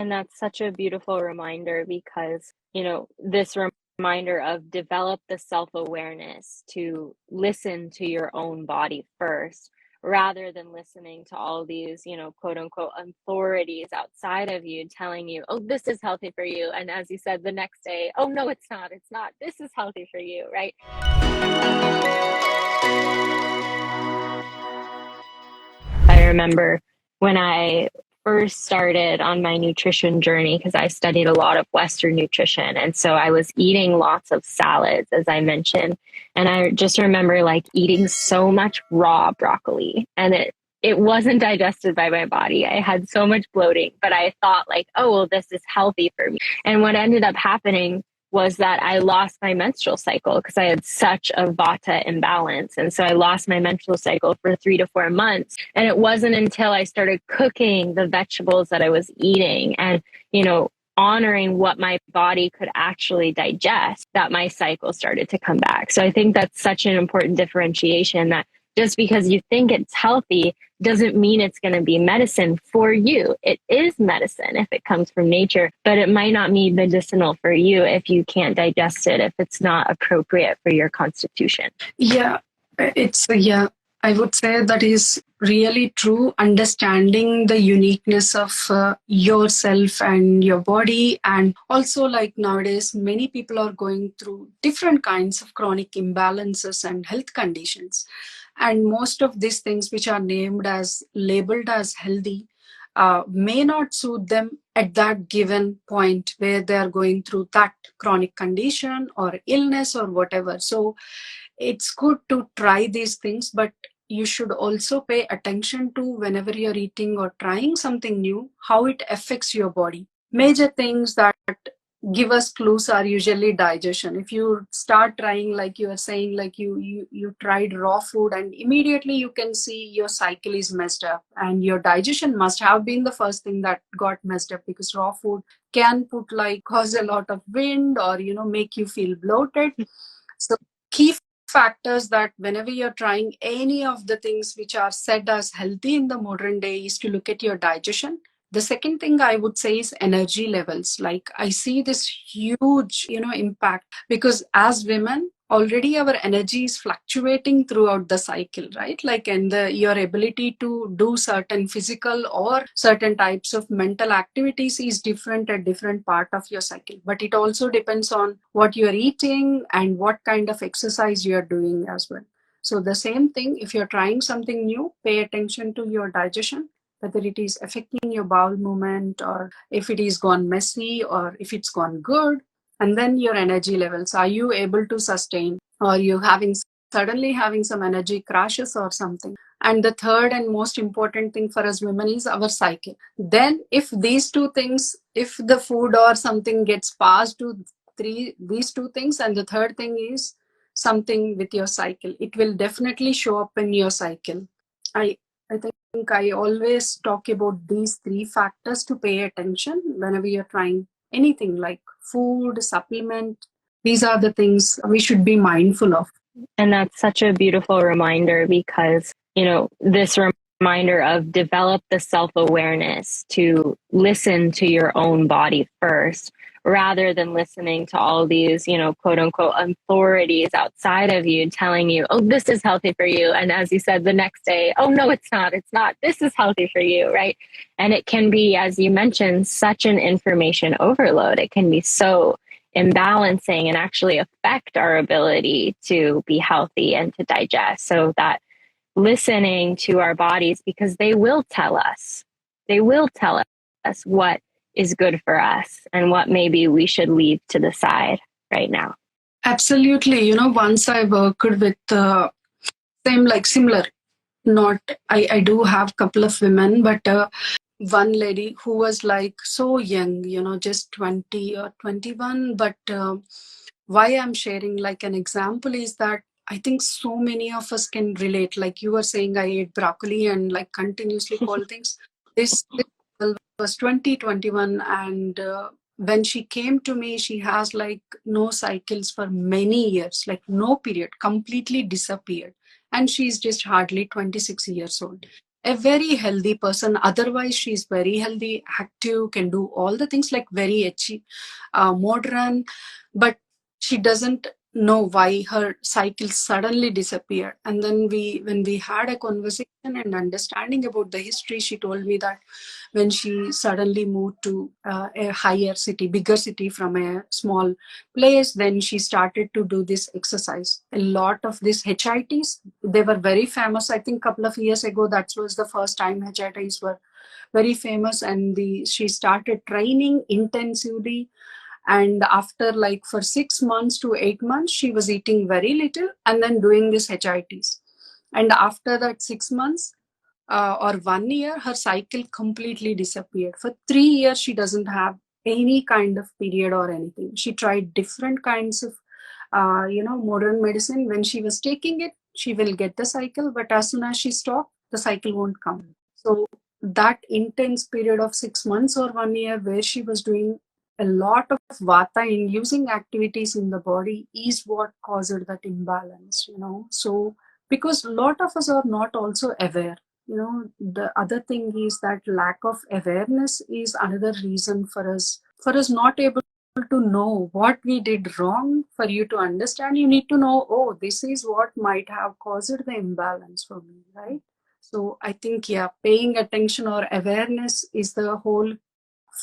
And that's such a beautiful reminder because, this reminder of develop the self-awareness to listen to your own body first rather than listening to all these, quote unquote authorities outside of you telling you, oh, this is healthy for you. And as you said, the next day, oh, no, it's not. It's not. This is healthy for you, right? I remember when I first started on my nutrition journey, because I studied a lot of Western nutrition. And so I was eating lots of salads, as I mentioned. And I just remember like eating so much raw broccoli and it wasn't digested by my body. I had so much bloating, but I thought like, oh, well, this is healthy for me. And what ended up happening was that I lost my menstrual cycle because I had such a vata imbalance. And so I lost my menstrual cycle for 3 to 4 months. And it wasn't until I started cooking the vegetables that I was eating and, honoring what my body could actually digest that my cycle started to come back. So I think that's such an important differentiation, that just because you think it's healthy doesn't mean it's going to be medicine for you. It is medicine if it comes from nature, but it might not be medicinal for you if you can't digest it, if it's not appropriate for your constitution. Yeah, yeah, I would say that is really true. Understanding the uniqueness of yourself and your body. And also, like nowadays, many people are going through different kinds of chronic imbalances and health conditions. And most of these things, which are labeled as healthy, may not suit them at that given point where they are going through that chronic condition or illness or whatever. So it's good to try these things, but you should also pay attention to, whenever you're eating or trying something new, how it affects your body. Major things that give us clues are usually digestion. If you start trying, like you are saying, like you tried raw food and immediately you can see your cycle is messed up, and your digestion must have been the first thing that got messed up, because raw food can cause a lot of wind or make you feel bloated. So key factors that whenever you're trying any of the things which are said as healthy in the modern day is to look at your digestion. The second thing I would say is energy levels. Like I see this huge, impact, because as women, already our energy is fluctuating throughout the cycle, right? Like, and your ability to do certain physical or certain types of mental activities is different at different part of your cycle. But it also depends on what you're eating and what kind of exercise you're doing as well. So the same thing, if you're trying something new, pay attention to your digestion, whether it is affecting your bowel movement, or if it is gone messy, or if it's gone good. And then your energy levels, are you able to sustain, or you suddenly having some energy crashes or something. And the third and most important thing for us women is our cycle. Then if these two things, if the food or something gets passed to these two things, and the third thing is something with your cycle, it will definitely show up in your cycle. I think I always talk about these three factors to pay attention whenever you're trying anything like food, supplement. These are the things we should be mindful of. And that's such a beautiful reminder because, this reminder of develop the self-awareness to listen to your own body first rather than listening to all these, quote unquote authorities outside of you telling you, oh, this is healthy for you. And as you said, the next day, oh, no, it's not. It's not. This is healthy for you. Right. And it can be, as you mentioned, such an information overload. It can be so imbalancing and actually affect our ability to be healthy and to digest. So that listening to our bodies, because they will tell us what is good for us and what maybe we should leave to the side right now. Absolutely. Once I worked with similar, not, I do have a couple of women, but one lady who was like so young, just 20 or 21. But why I'm sharing like an example is that I think so many of us can relate. Like you were saying, I ate broccoli and like continuously cold things. This girl was 2021, and when she came to me, she has like no cycles for many years, like no period, completely disappeared. And she's just hardly 26 years old. a very healthy person. Otherwise, she's very healthy, active, can do all the things, like very edgy, modern, but she doesn't know why her cycle suddenly disappeared. And then when we had a conversation and understanding about the history, she told me that when she suddenly moved to a higher city, bigger city from a small place, then she started to do this exercise. A lot of these HITs, they were very famous. I think a couple of years ago, that was the first time HITs were very famous, and she started training intensively. And after, like, for 6 months to 8 months, she was eating very little and then doing this HITs. And after that 6 months, or 1 year, her cycle completely disappeared. For 3 years, she doesn't have any kind of period or anything. She tried different kinds of, modern medicine. When she was taking it, she will get the cycle, but as soon as she stopped, the cycle won't come. So that intense period of 6 months or 1 year, where she was doing a lot of vata inducing activities in the body, is what caused that imbalance. So because a lot of us are not also aware. The other thing is that lack of awareness is another reason for us not able to know what we did wrong. For you to understand, you need to know, oh, this is what might have caused the imbalance for me, right? So I think, yeah, paying attention or awareness is the whole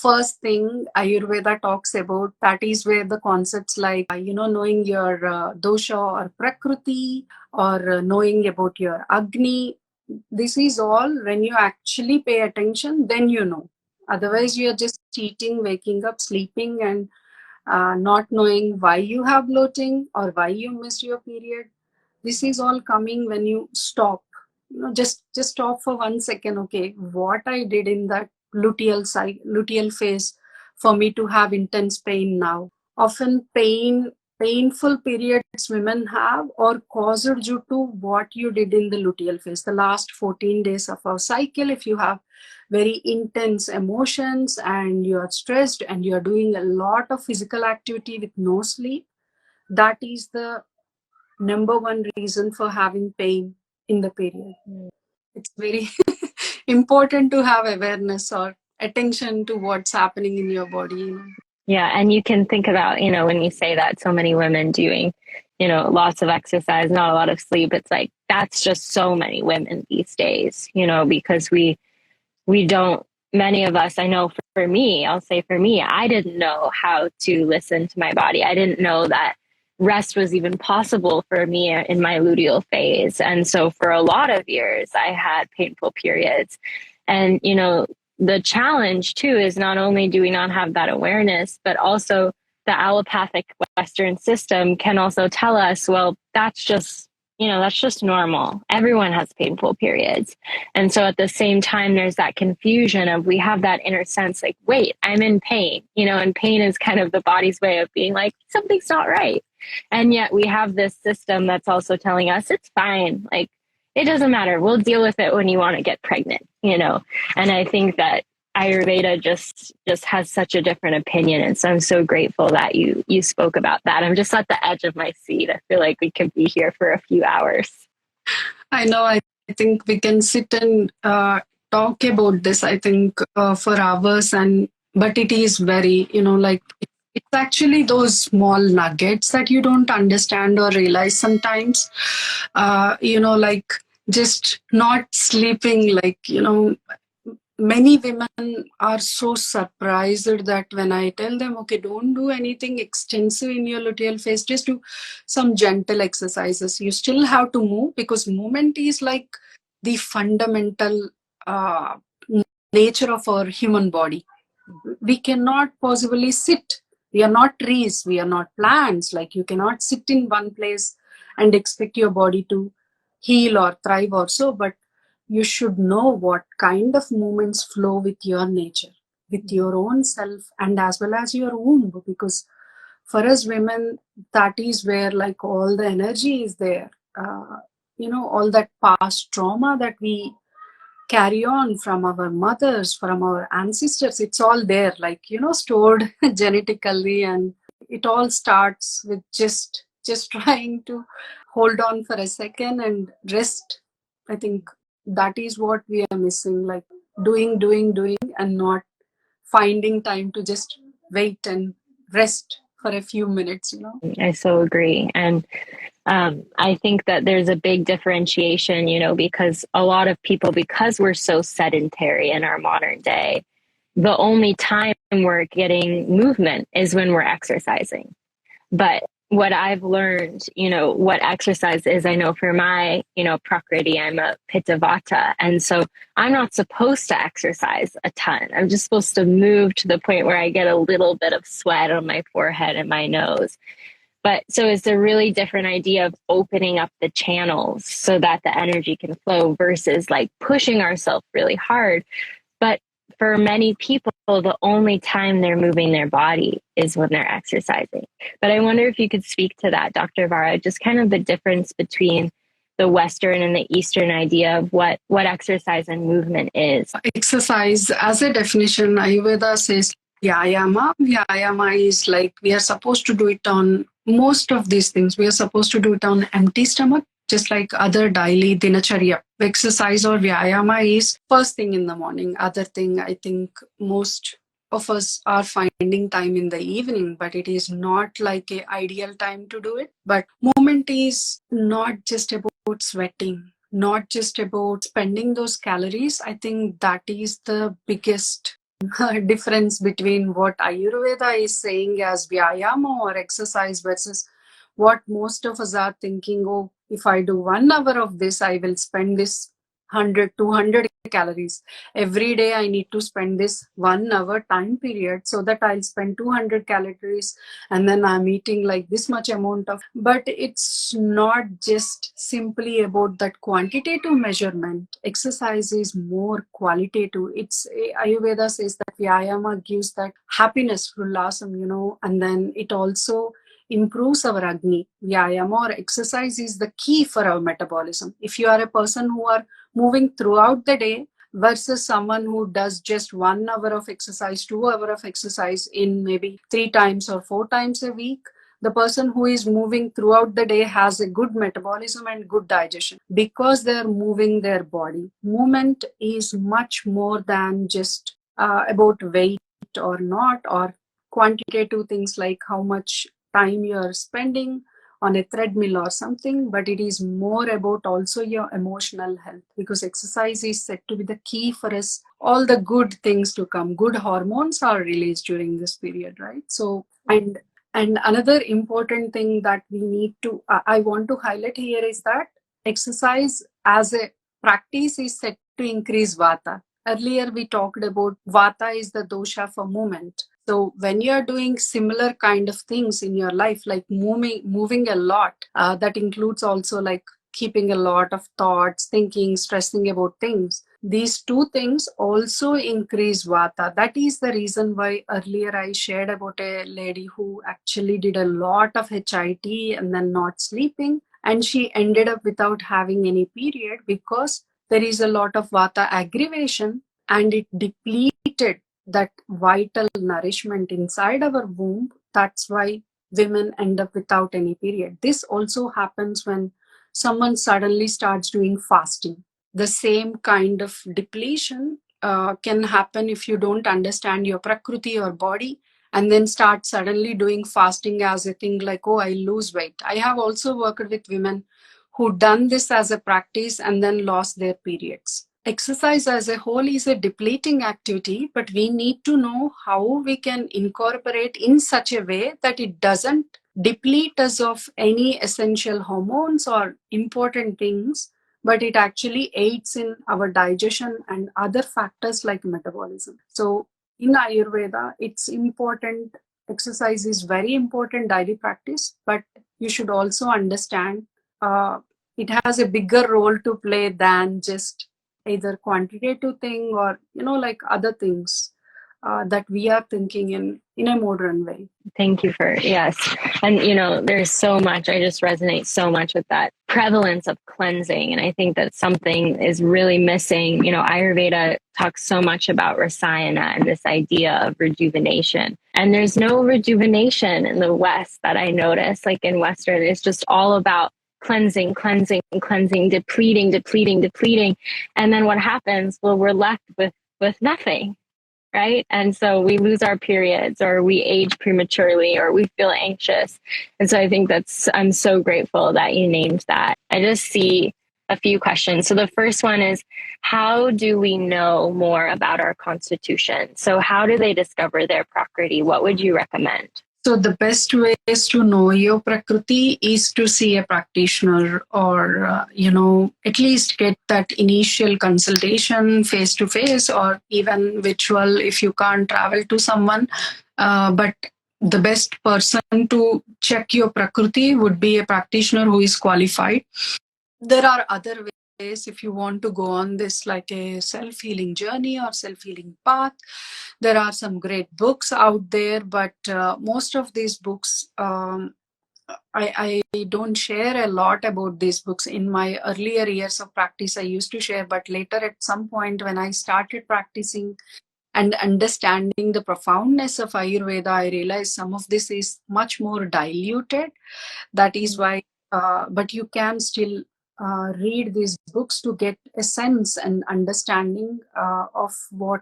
first thing Ayurveda talks about. That is where the concepts like, knowing your dosha or prakriti, or knowing about your Agni, this is all when you actually pay attention, then you know. Otherwise, you're just eating, waking up, sleeping, and not knowing why you have bloating or why you missed your period. This is all coming when you stop. Just stop for 1 second. Okay, what I did in that luteal phase for me to have intense pain now. Often painful periods women have or caused due to what you did in the luteal phase, the last 14 days of our cycle. If you have very intense emotions and you are stressed and you are doing a lot of physical activity with no sleep, that is the number one reason for having pain in the period. It's very important to have awareness or attention to what's happening in your body. Yeah. And you can think about, when you say that, so many women doing, lots of exercise, not a lot of sleep. It's like, that's just so many women these days, because we don't, many of us, I know for me, I'll say for me, I didn't know how to listen to my body. I didn't know that rest was even possible for me in my luteal phase. And so for a lot of years, I had painful periods. And, the challenge too is not only do we not have that awareness, but also the allopathic Western system can also tell us, well, that's just normal. Everyone has painful periods. And so at the same time, there's that confusion of we have that inner sense like, wait, I'm in pain, and pain is kind of the body's way of being like, something's not right. And yet we have this system that's also telling us it's fine. Like, it doesn't matter. We'll deal with it when you want to get pregnant. And I think that Ayurveda just has such a different opinion. And so I'm so grateful that you spoke about that. I'm just at the edge of my seat. I feel like we could be here for a few hours. I know. I think we can sit and talk about this, I think, for hours. But it is very, like, it's actually those small nuggets that you don't understand or realize sometimes. Like, just not sleeping, like, many women are so surprised that when I tell them, okay, don't do anything extensive in your luteal phase, just do some gentle exercises. You still have to move, because movement is like the fundamental uh, nature of our human body. We cannot possibly sit. We are not trees, we are not plants. Like, you cannot sit in one place and expect your body to heal or thrive or so. But you should know what kind of movements flow with your nature, with your own self, and as well as your womb. Because for us women, that is where, like, all the energy is there. All that past trauma that we carry on from our mothers, from our ancestors, it's all there, like, stored genetically. And it all starts with just trying to hold on for a second and rest. I think that is what we are missing, like doing, and not finding time to just wait and rest for a few minutes, you know. I so agree. And I think that there's a big differentiation, because a lot of people, because we're so sedentary in our modern day, the only time we're getting movement is when we're exercising. But what I've learned, what exercise is, I know for my, Prakriti, I'm a Pitta Vata. And so I'm not supposed to exercise a ton. I'm just supposed to move to the point where I get a little bit of sweat on my forehead and my nose. But so it's a really different idea of opening up the channels so that the energy can flow versus like pushing ourselves really hard. But for many people, the only time they're moving their body is when they're exercising. But I wonder if you could speak to that, Dr. Vara, just kind of the difference between the Western and the Eastern idea of what exercise and movement is. Exercise, as a definition, Ayurveda says Vyayama. Vyayama is like we are supposed to do it on most of these things. We are supposed to do it on empty stomach, just like other daily dinacharya. Exercise or Vyayama is first thing in the morning. Other thing, I think most of us are finding time in the evening, but it is not like a ideal time to do it. But movement is not just about sweating, not just about spending those calories. I think that is the biggest difference between what Ayurveda is saying as Vyayama or exercise versus what most of us are thinking, oh, if I do 1 hour of this, I will spend this 100, 200 calories. Every day I need to spend this 1 hour time period so that I'll spend 200 calories and then I'm eating like this much amount of. But it's not just simply about that quantitative measurement. Exercise is more qualitative. It's Ayurveda says that Vyayama gives that happiness, ullasam, and then it also improves our Agni. Vyayama or exercise is the key for our metabolism. If you are a person who are moving throughout the day versus someone who does just 1 hour of exercise, 2 hour of exercise in maybe 3 times or 4 times a week, the person who is moving throughout the day has a good metabolism and good digestion because they are moving their body. Movement is much more than just about weight or not, or quantitative things like how much time you are spending on a treadmill or something, but it is more about also your emotional health, because exercise is said to be the key for us, all the good things to come. Good hormones are released during this period, right? So, and another important thing that we need to, I want to highlight here is that exercise as a practice is said to increase vata. Earlier we talked about vata is the dosha for movement. So when you're doing similar kind of things in your life, like moving a lot, that includes also like keeping a lot of thoughts, thinking, stressing about things. These two things also increase vata. That is the reason why earlier I shared about a lady who actually did a lot of HIT and then not sleeping. And she ended up without having any period because there is a lot of vata aggravation and it depleted that vital nourishment inside our womb. That's why women end up without any period. This also happens when someone suddenly starts doing fasting. The same kind of depletion can happen if you don't understand your prakriti or body and then start suddenly doing fasting as a thing like, oh, I lose weight. I have also worked with women who done this as a practice and then lost their periods. Exercise as a whole is a depleting activity, but we need to know how we can incorporate in such a way that it doesn't deplete us of any essential hormones or important things, but it actually aids in our digestion and other factors like metabolism. So in Ayurveda, it's important. Exercise is very important daily practice, but you should also understand it has a bigger role to play than just either quantitative thing or like other things that we are thinking in a modern way. Thank you for, yes. And, there's so much, I just resonate so much with that prevalence of cleansing. And I think that something is really missing. Ayurveda talks so much about rasayana and this idea of rejuvenation. And there's no rejuvenation in the West that I notice. Like in Western, it's just all about cleansing, cleansing, cleansing, depleting, depleting, depleting. And then what happens? Well, we're left with nothing, right? And so we lose our periods, or we age prematurely, or we feel anxious. And so I think I'm so grateful that you named that. I just see a few questions. So the first one is, how do we know more about our constitution? So how do they discover their prakriti? What would you recommend? So the best ways to know your prakriti is to see a practitioner, or at least get that initial consultation face to face, or even virtual if you can't travel to someone. But the best person to check your prakriti would be a practitioner who is qualified. There are other ways if you want to go on this, like a self-healing journey or self-healing path. There are some great books out there, but most of these books, I don't share a lot about these books. In my earlier years of practice, I used to share, but later at some point when I started practicing and understanding the profoundness of Ayurveda, I realized some of this is much more diluted. That is why, but you can still read these books to get a sense and understanding of what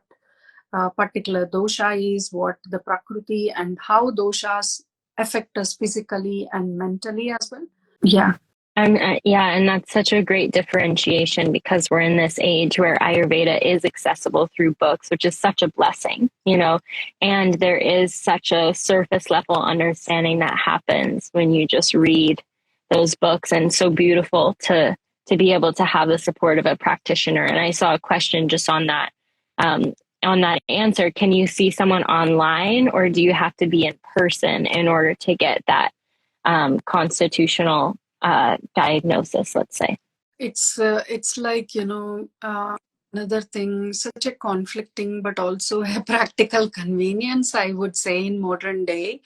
particular dosha is, what the prakriti, and how doshas affect us physically and mentally as well. Yeah. Yeah, and that's such a great differentiation, because we're in this age where Ayurveda is accessible through books, which is such a blessing, and there is such a surface level understanding that happens when you just read those books, and so beautiful to be able to have the support of a practitioner. And I saw a question just on that answer. Can you see someone online, or do you have to be in person in order to get that constitutional diagnosis, let's say? It's like, another thing, such a conflicting but also a practical convenience, I would say, in modern day.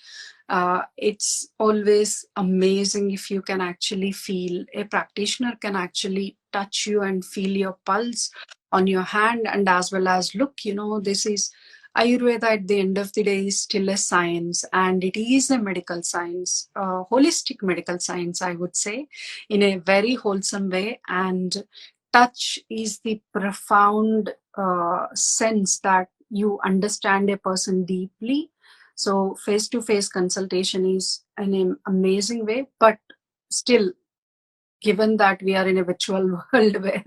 It's always amazing if you can actually feel, a practitioner can actually touch you and feel your pulse on your hand, and as well as look, this is Ayurveda. At the end of the day, is still a science, and it is a medical science, holistic medical science, I would say, in a very wholesome way. And touch is the profound sense that you understand a person deeply. So face-to-face consultation is an amazing way, but still, given that we are in a virtual world where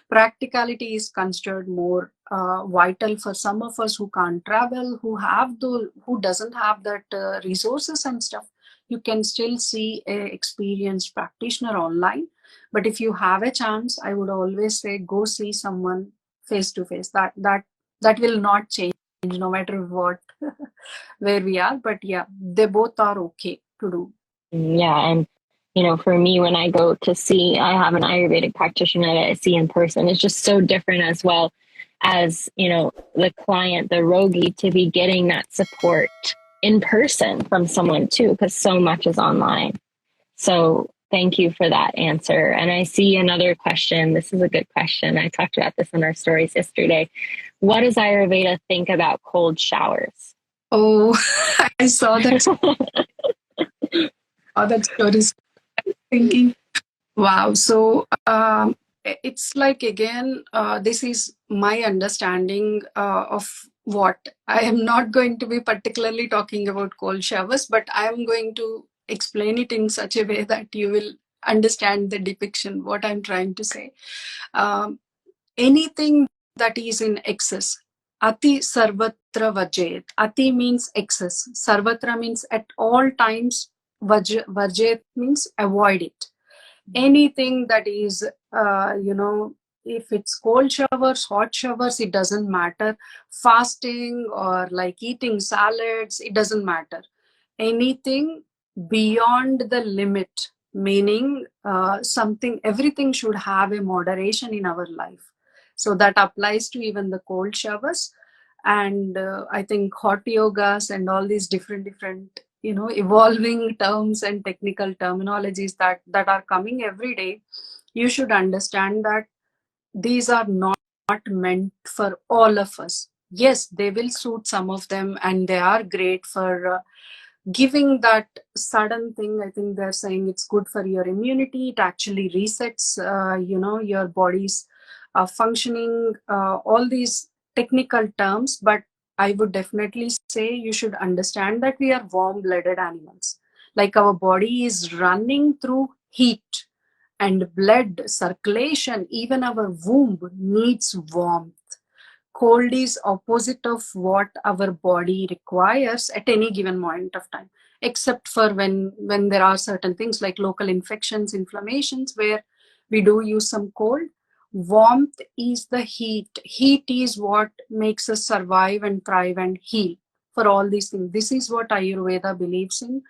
practicality is considered more vital for some of us who can't travel, who doesn't have that resources and stuff, you can still see a experienced practitioner online. But if you have a chance, I would always say go see someone face to face. That will not change no matter what where we are. But yeah, they both are okay to do. Yeah, and for me, when I go to see, I have an Ayurvedic practitioner that I see in person. It's just so different, as well as, the client, the rogi, to be getting that support in person from someone too, because so much is online. So thank you for that answer. And I see another question. This is a good question. I talked about this in our stories yesterday. What does Ayurveda think about cold showers? Oh, I saw that. That story. Thinking, wow. So it's like, again, this is my understanding of what I am not going to be particularly talking about cold showers, but I am going to explain it in such a way that you will understand the depiction, what I'm trying to say. Anything that is in excess, ati sarvatra vajet. Ati means excess. Sarvatra means at all times. Vajet means avoid it. Anything that is, if it's cold showers, hot showers, it doesn't matter. Fasting or like eating salads, it doesn't matter. Anything beyond the limit, meaning everything should have a moderation in our life. So that applies to even the cold showers. And I think hot yogas and all these different evolving terms and technical terminologies that are coming every day, you should understand that these are not meant for all of us. Yes, they will suit some of them, and they are great for giving that sudden thing. I think they're saying it's good for your immunity. It actually resets, your body's functioning, all these technical terms. But I would definitely say you should understand that we are warm-blooded animals. Like our body is running through heat and blood circulation. Even our womb needs warmth. Cold is opposite of what our body requires at any given moment of time, except for when there are certain things like local infections, inflammations, where we do use some cold. Warmth is the heat is what makes us survive and thrive and heal. For all these things, this is what Ayurveda believes in.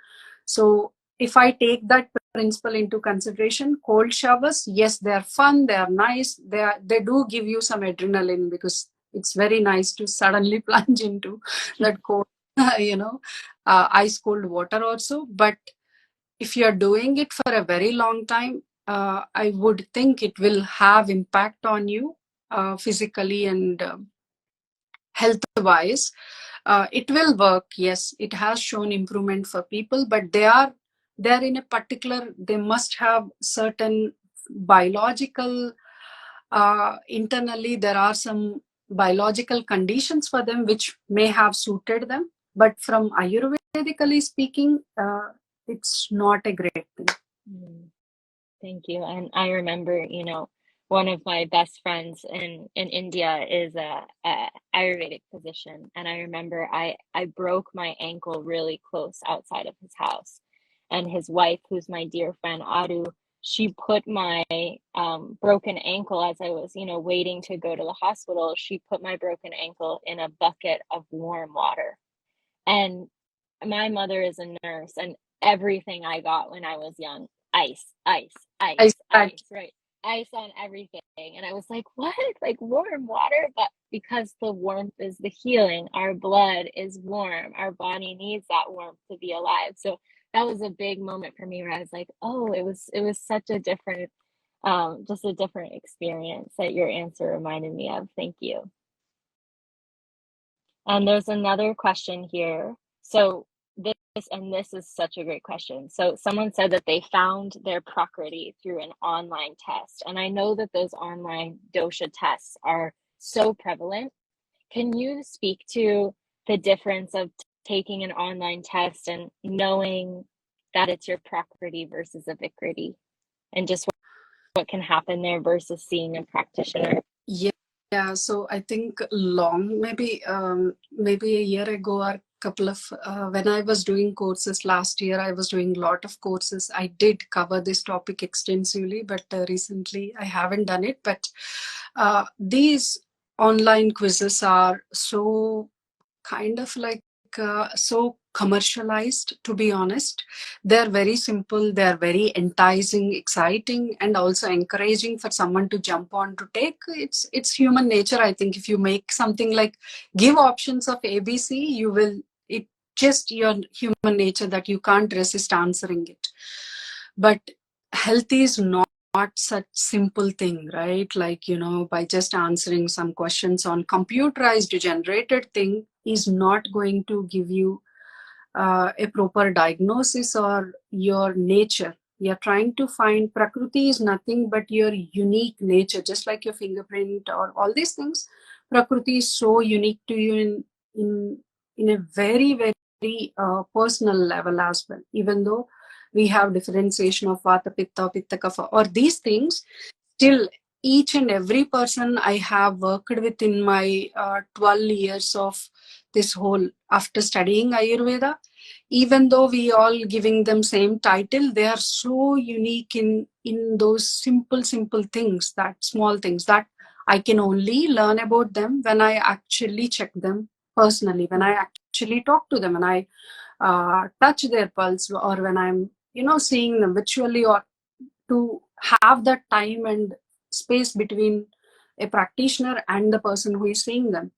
So if I take that principle into consideration, cold showers, yes, they are fun, they are nice, they do give you some adrenaline, because it's very nice to suddenly plunge into that cold, ice cold water also. But if you're doing it for a very long time, I would think it will have impact on you, physically and health wise. It will work, yes, it has shown improvement for people, but they're in a particular, they must have certain biological, internally there are some biological conditions for them which may have suited them. But from ayurvedically speaking, it's not a great thing. Mm. Thank you. And I remember, one of my best friends in India is a Ayurvedic physician, and I remember I broke my ankle really close outside of his house, and his wife, who's my dear friend Adu, she put my broken ankle as I was, waiting to go to the hospital. She put my broken ankle in a bucket of warm water, and my mother is a nurse, and everything I got when I was young, ice, ice, I ice, start, ice, right? Ice on everything. And I was like, what? Like warm water? But because the warmth is the healing, our blood is warm. Our body needs that warmth to be alive. So that was a big moment for me where I was like, oh, it was such a different, just a different experience that your answer reminded me of. Thank you. And there's another question here. So this is such a great question. So someone said that they found their prakriti through an online test. And I know that those online dosha tests are so prevalent. Can you speak to the difference of taking an online test and knowing that it's your prakriti versus a vikriti, and just what can happen there versus seeing a practitioner? yeah, so I think long, maybe a year ago, or couple of, when I was doing courses last year, I was doing a lot of courses. I did cover this topic extensively, but recently I haven't done it. But these online quizzes are so kind of like, so commercialized, to be honest. They're very simple, they're very enticing, exciting, and also encouraging for someone to jump on to take. It's human nature. I think if you make something like give options of ABC, you will, it just your human nature that you can't resist answering it. But health is not such simple thing, right? Like, by just answering some questions on computerized generated thing is not going to give you a proper diagnosis or your nature. You're trying to find prakriti is nothing but your unique nature, just like your fingerprint or all these things. Prakriti is so unique to you in in a very very personal level as well. Even though we have differentiation of vata, pitta, pitta, kapha, or these things, still each and every person I have worked with in my 12 years of this whole, after studying Ayurveda, even though we all giving them same title, they are so unique in those simple things, that small things that I can only learn about them when I actually check them personally, when I actually talk to them, and I touch their pulse, or when I'm seeing them virtually, or to have that time and space between a practitioner and the person who is seeing them.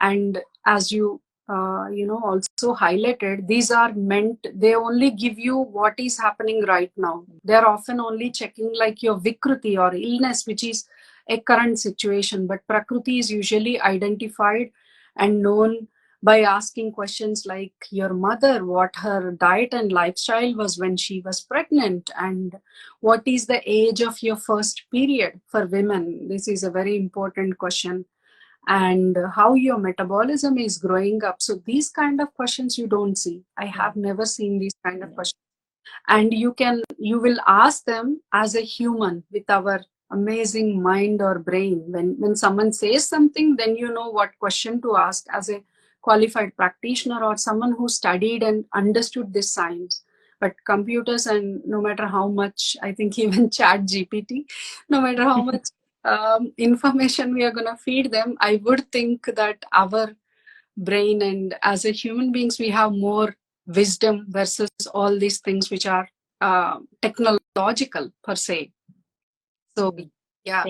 And as you also highlighted, these are meant, they only give you what is happening right now. They're often only checking like your vikruti or illness, which is a current situation, but prakriti is usually identified and known by asking questions like your mother, what her diet and lifestyle was when she was pregnant, and what is the age of your first period for women. This is a very important question. And how your metabolism is growing up. So these kind of questions you don't see. I have never seen these kind of questions. And you will ask them as a human with our amazing mind or brain. When someone says something, then you know what question to ask as a qualified practitioner or someone who studied and understood this science. But computers, and no matter how much, I think even chat gpt, no matter how much information we are going to feed them, I would think that our brain and as a human beings we have more wisdom versus all these things which are technological per se. So yeah,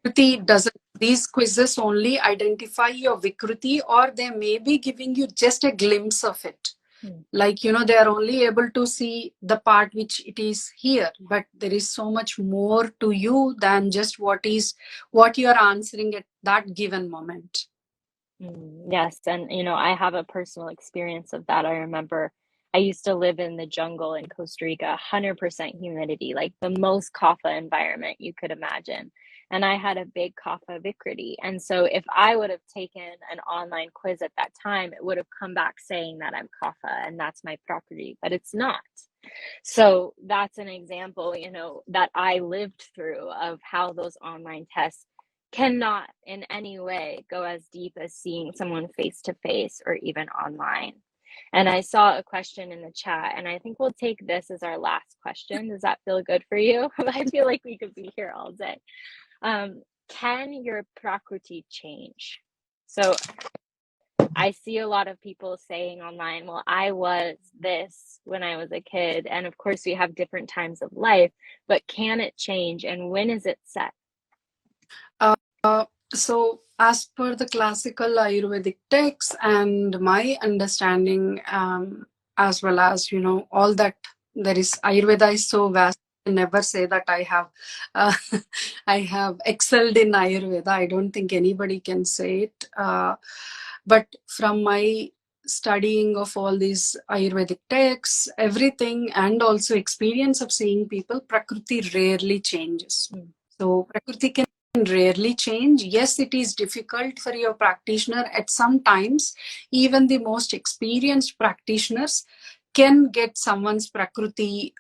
Vikruti doesn't, these quizzes only identify your Vikruti, or they may be giving you just a glimpse of it. Like, they are only able to see the part which it is here, but there is so much more to you than just what you are answering at that given moment. Yes, and I have a personal experience of that. I remember I used to live in the jungle in Costa Rica, 100% humidity, like the most kapha environment you could imagine. And I had a big kapha vikriti. And so if I would have taken an online quiz at that time, it would have come back saying that I'm kapha and that's my property, but it's not. So that's an example, that I lived through of how those online tests cannot in any way go as deep as seeing someone face to face or even online. And I saw a question in the chat, and I think we'll take this as our last question. Does that feel good for you? I feel like we could be here all day. Can your prakriti change? So I see a lot of people saying online, well, I was this when I was a kid. And of course, we have different times of life, but can it change? And when is it set? So, as per the classical Ayurvedic texts and my understanding, as well as all that there is, Ayurveda is so vast. I never say that I have, I have excelled in Ayurveda. I don't think anybody can say it. But from my studying of all these Ayurvedic texts, everything, and also experience of seeing people, Prakriti rarely changes. So Prakriti can rarely change. Yes, it is difficult for your practitioner at some times. Even the most experienced practitioners can get someone's Prakriti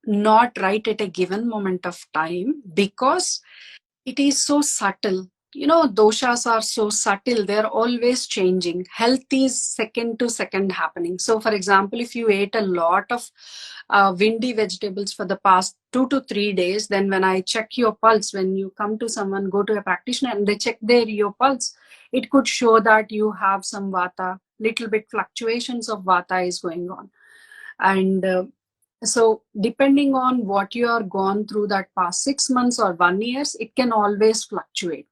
not right at a given moment of time, because it is so subtle. Doshas are so subtle, they're always changing. Health is second to second happening. So for example, if you ate a lot of windy vegetables for the past 2 to 3 days, then when I check your pulse, when you come to someone, go to a practitioner and they check your pulse, it could show that you have some vata, little bit fluctuations of vata is going on. And so depending on what you are gone through that past 6 months or 1 years, it can always fluctuate.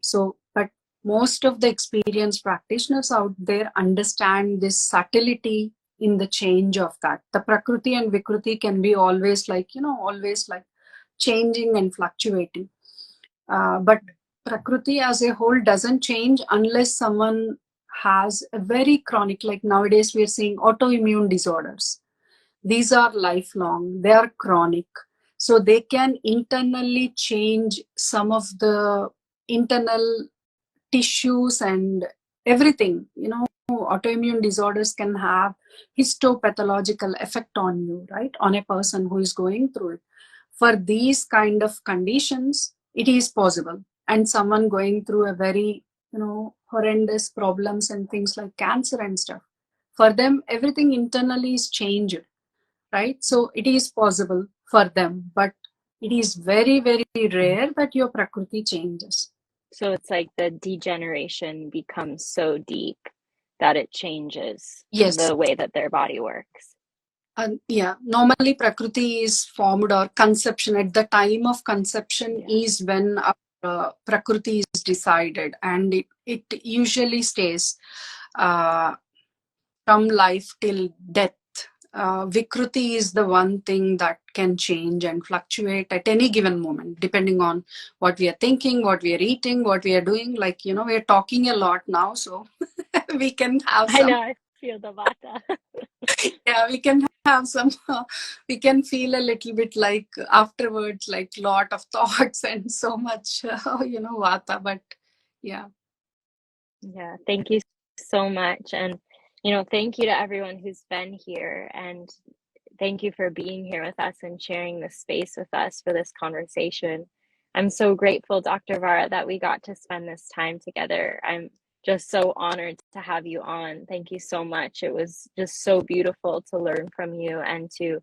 So, but most of the experienced practitioners out there understand this subtlety in the change of that. The Prakriti and Vikruti can be always always like changing and fluctuating. But Prakriti as a whole doesn't change unless someone has a very chronic, like nowadays we're seeing autoimmune disorders. These are lifelong, they are chronic. So they can internally change some of the internal tissues and everything. Autoimmune disorders can have histopathological effect on you, right? On a person who is going through it. For these kind of conditions, it is possible. And someone going through a very, horrendous problems and things like cancer and stuff, for them, everything internally is changed, right? So it is possible for them, but it is very, very rare that your Prakriti changes. So it's like the degeneration becomes so deep that it changes the way that their body works. Yeah, normally Prakriti is formed, or conception, at the time of conception is when Prakriti is decided, and it usually stays from life till death. Vikruti is the one thing that can change and fluctuate at any given moment, depending on what we are thinking, what we are eating, what we are doing. Like, we're talking a lot now, so we can have I some, know, I feel the vata. yeah, we can have some, we can feel a little bit like afterwards, like lot of thoughts and so much, vata. But yeah. Yeah, thank you so much. And, thank you to everyone who's been here. And thank you for being here with us and sharing this space with us for this conversation. I'm so grateful, Dr. Vara, that we got to spend this time together. I'm just so honored to have you on. Thank you so much. It was just so beautiful to learn from you and to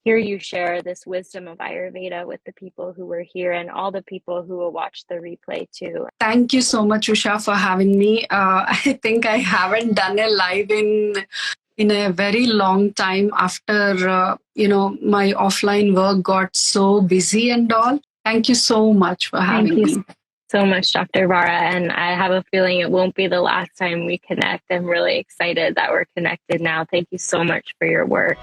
hear you share this wisdom of Ayurveda with the people who were here and all the people who will watch the replay too. Thank you so much, Usha, for having me. I think I haven't done a live in a very long time after my offline work got so busy and all. Thank you so much for Thank having you me. so much, Dr. Vara. And I have a feeling it won't be the last time we connect. I'm really excited that we're connected now. Thank you so much for your work.